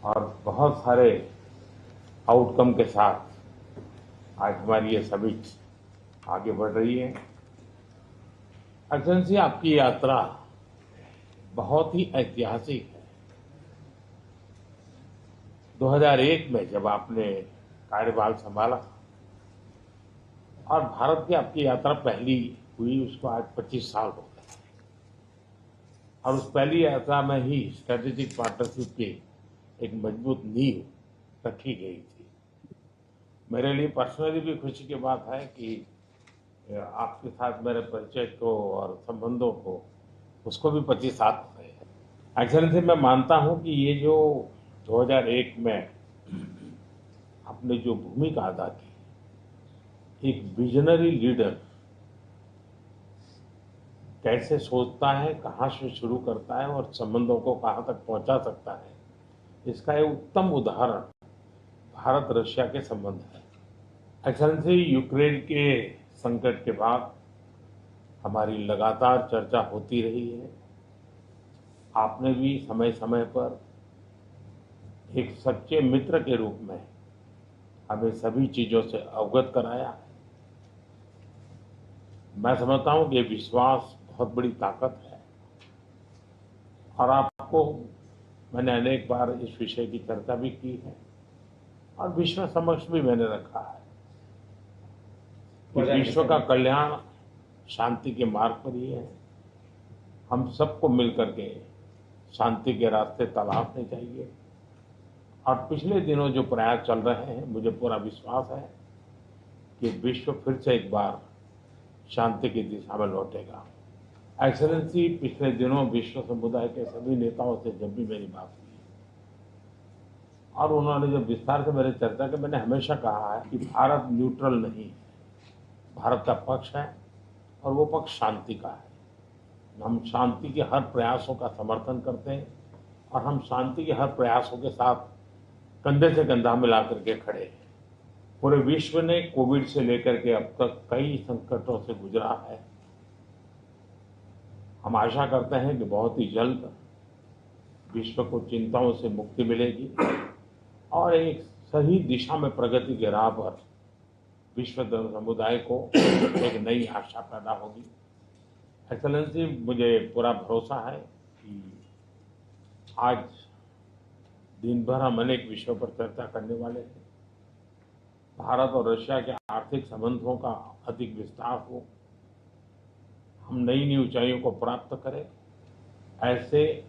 और बहुत सारे आउटकम के साथ आज हमारी ये समिट आगे बढ़ रही है। एक्सेलेंसी, आपकी यात्रा बहुत ही ऐतिहासिक है। 2001 में जब आपने कार्यभार संभाला और भारत की आपकी यात्रा पहली हुई, उसको आज 25 साल हो गए और उस पहली यात्रा में ही स्ट्रेटेजिक पार्टनरशिप की एक मजबूत नींव रखी गई थी। मेरे लिए पर्सनली भी खुशी की बात है कि आपके साथ मेरे परिचय को और संबंधों को उसको भी 25 साल हो गए हैं। एक्सेलेंसी, मैं मानता हूं कि ये जो 2001 में आपने जो भूमिका अदा की, एक विजनरी लीडर कैसे सोचता है, कहाँ से शुरू करता है और संबंधों को कहाँ तक पहुंचा सकता है, इसका एक उत्तम उदाहरण भारत रशिया के संबंध है। एक्सेलेंसी, यूक्रेन के संकट के बाद हमारी लगातार चर्चा होती रही है। आपने भी समय समय पर एक सच्चे मित्र के रूप में हमें सभी चीजों से अवगत कराया है। मैं समझता हूं कि ये विश्वास बहुत बड़ी ताकत है और आपको मैंने अनेक बार इस विषय की चर्चा भी की है और विश्व समक्ष भी मैंने रखा है कि विश्व का कल्याण शांति के मार्ग पर ही है। हम सबको मिलकर के शांति के रास्ते तलाशने चाहिए और पिछले दिनों जो प्रयास चल रहे हैं, मुझे पूरा विश्वास है कि विश्व फिर से एक बार शांति की दिशा में लौटेगा। एक्सेलेंसी, पिछले दिनों विश्व समुदाय के सभी नेताओं से जब भी मेरी बात हुई और उन्होंने जब विस्तार से मेरे चर्चा की, मैंने हमेशा कहा है कि भारत न्यूट्रल नहीं है, भारत का पक्ष है और वो पक्ष शांति का है। हम शांति के हर प्रयासों का समर्थन करते हैं और हम शांति के हर प्रयासों के साथ कंधे से कंधा मिला करके खड़े हैं। पूरे विश्व ने कोविड से लेकर के अब तक कई संकटों से गुजरा है। हम आशा करते हैं कि बहुत ही जल्द विश्व को चिंताओं से मुक्ति मिलेगी और एक सही दिशा में प्रगति के राह पर विश्व समुदाय को एक नई आशा पैदा होगी। एक्सेलेंसी, मुझे पूरा भरोसा है कि आज दिन भर हम अनेक विषयों पर चर्चा करने वाले हैं। भारत और रशिया के आर्थिक संबंधों का अधिक विस्तार हो, हम नई नई ऊंचाइयों को प्राप्त करें, ऐसे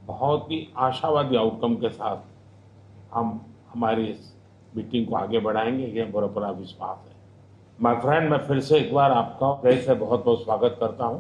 बहुत ही आशावादी आउटकम के साथ हम हमारी इस मीटिंग को आगे बढ़ाएंगे, ये मेरा पूरा विश्वास है। माय फ्रेंड, मैं फिर से एक बार आपका फिर से बहुत बहुत स्वागत करता हूं